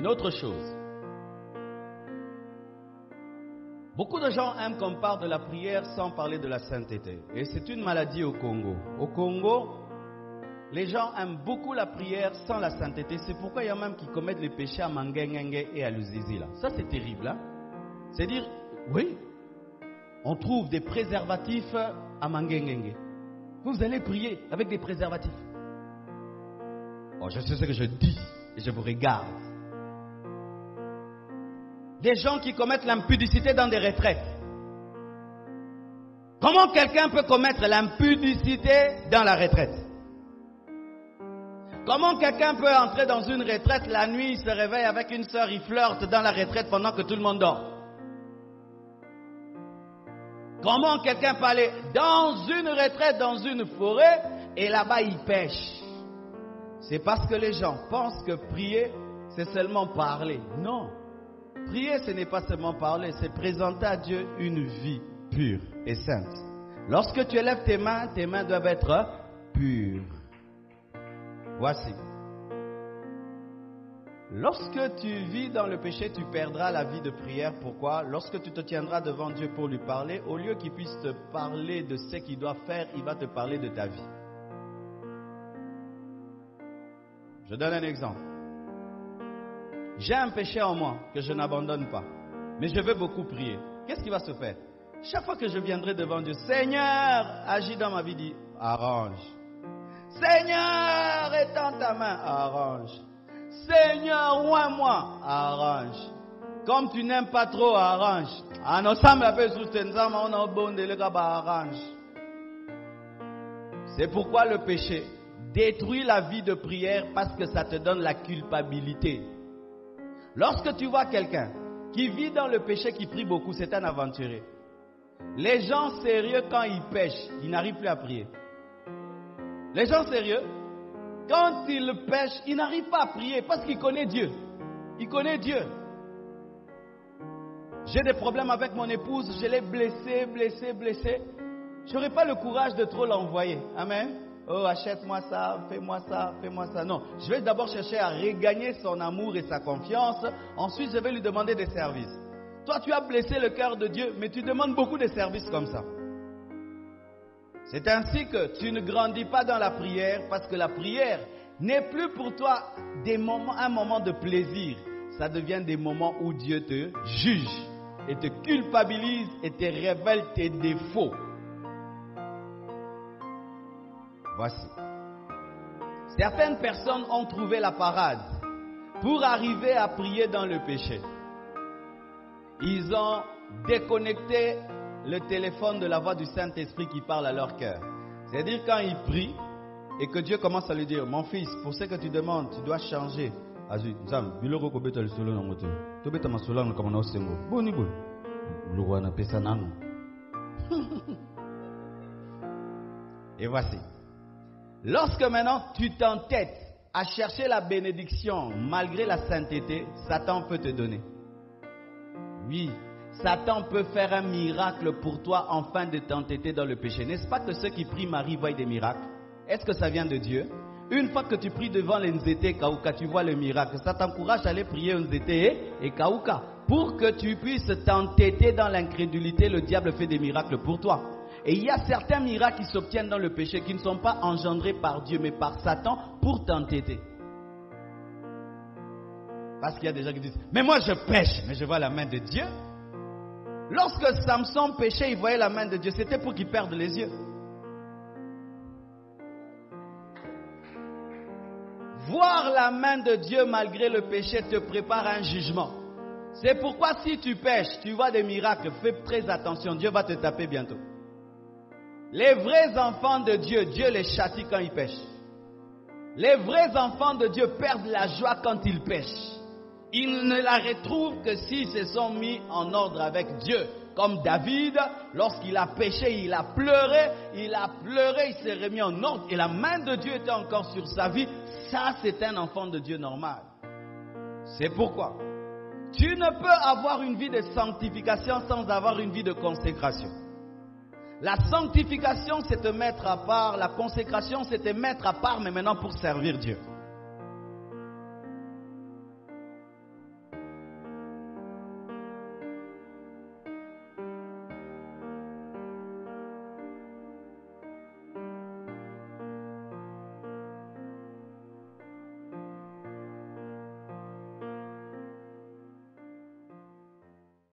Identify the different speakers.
Speaker 1: Une autre chose. Beaucoup de gens aiment qu'on parle de la prière sans parler de la sainteté. Et c'est une maladie au Congo. Au Congo, les gens aiment beaucoup la prière sans la sainteté. C'est pourquoi il y a même qui commettent les péchés à Mangengenge et à Luzizi. Ça, c'est terrible. Hein? C'est dire, oui, on trouve des préservatifs à Mangengenge. Vous allez prier avec des préservatifs. Oh, je sais ce que je dis et je vous regarde. Des gens qui commettent l'impudicité dans des retraites. Comment quelqu'un peut commettre l'impudicité dans la retraite? Comment quelqu'un peut entrer dans une retraite la nuit, il se réveille avec une sœur, il flirte dans la retraite pendant que tout le monde dort? Comment quelqu'un peut aller dans une retraite, dans une forêt, et là-bas il pêche? C'est parce que les gens pensent que prier, c'est seulement parler. Non. Prier, ce n'est pas seulement parler, c'est présenter à Dieu une vie pure et sainte. Lorsque tu élèves tes mains doivent être pures. Voici. Lorsque tu vis dans le péché, tu perdras la vie de prière. Pourquoi? Lorsque tu te tiendras devant Dieu pour lui parler, au lieu qu'il puisse te parler de ce qu'il doit faire, il va te parler de ta vie. Je donne un exemple. J'ai un péché en moi que je n'abandonne pas, mais je veux beaucoup prier. Qu'est-ce qui va se faire? Chaque fois que je viendrai devant Dieu, Seigneur, agis dans ma vie, dis, arrange. Seigneur, étends ta main, arrange. Seigneur, oins-moi, arrange. Comme tu n'aimes pas trop, arrange. C'est pourquoi le péché détruit la vie de prière, parce que ça te donne la culpabilité. Lorsque tu vois quelqu'un qui vit dans le péché, qui prie beaucoup, c'est un aventurier. Les gens sérieux, quand ils pêchent, ils n'arrivent plus à prier. Les gens sérieux, quand ils pêchent, ils n'arrivent pas à prier parce qu'ils connaissent Dieu. Ils connaissent Dieu. J'ai des problèmes avec mon épouse, je l'ai blessée. Je n'aurai pas le courage de trop l'envoyer. Amen. Oh, achète-moi ça, fais-moi ça. Non, je vais d'abord chercher à regagner son amour et sa confiance. Ensuite, je vais lui demander des services. Toi, tu as blessé le cœur de Dieu, mais tu demandes beaucoup de services comme ça. C'est ainsi que tu ne grandis pas dans la prière, parce que la prière n'est plus pour toi un moment de plaisir. Ça devient des moments où Dieu te juge et te culpabilise et te révèle tes défauts. Voici. Certaines personnes ont trouvé la parade pour arriver à prier dans le péché. Ils ont déconnecté le téléphone de la voix du Saint-Esprit qui parle à leur cœur. C'est-à-dire quand ils prient et que Dieu commence à lui dire, mon fils, pour ce que tu demandes, tu dois changer. Et voici. Lorsque maintenant tu t'entêtes à chercher la bénédiction malgré la sainteté, Satan peut te donner. Oui, Satan peut faire un miracle pour toi afin de t'entêter dans le péché. N'est-ce pas que ceux qui prient Marie voient des miracles? Est-ce que ça vient de Dieu? Une fois que tu pries devant les Nzete Kauka, tu vois le miracle. Ça t'encourage à aller prier Nzete et Kauka. Pour que tu puisses t'entêter dans l'incrédulité, le diable fait des miracles pour toi. Et il y a certains miracles qui s'obtiennent dans le péché qui ne sont pas engendrés par Dieu, mais par Satan pour t'entêter. Parce qu'il y a des gens qui disent, mais moi je pêche, mais je vois la main de Dieu. Lorsque Samson péchait, il voyait la main de Dieu. C'était pour qu'il perde les yeux. Voir la main de Dieu malgré le péché te prépare à un jugement. C'est pourquoi si tu pêches, tu vois des miracles, fais très attention, Dieu va te taper bientôt. Les vrais enfants de Dieu, Dieu les châtie quand ils pêchent. Les vrais enfants de Dieu perdent la joie quand ils pêchent. Ils ne la retrouvent que s'ils se sont mis en ordre avec Dieu. Comme David, lorsqu'il a péché, il a pleuré, il s'est remis en ordre et la main de Dieu était encore sur sa vie. Ça, c'est un enfant de Dieu normal. C'est pourquoi tu ne peux avoir une vie de sanctification sans avoir une vie de consécration. La sanctification, c'est te mettre à part. La consécration, c'est te mettre à part, mais maintenant pour servir Dieu.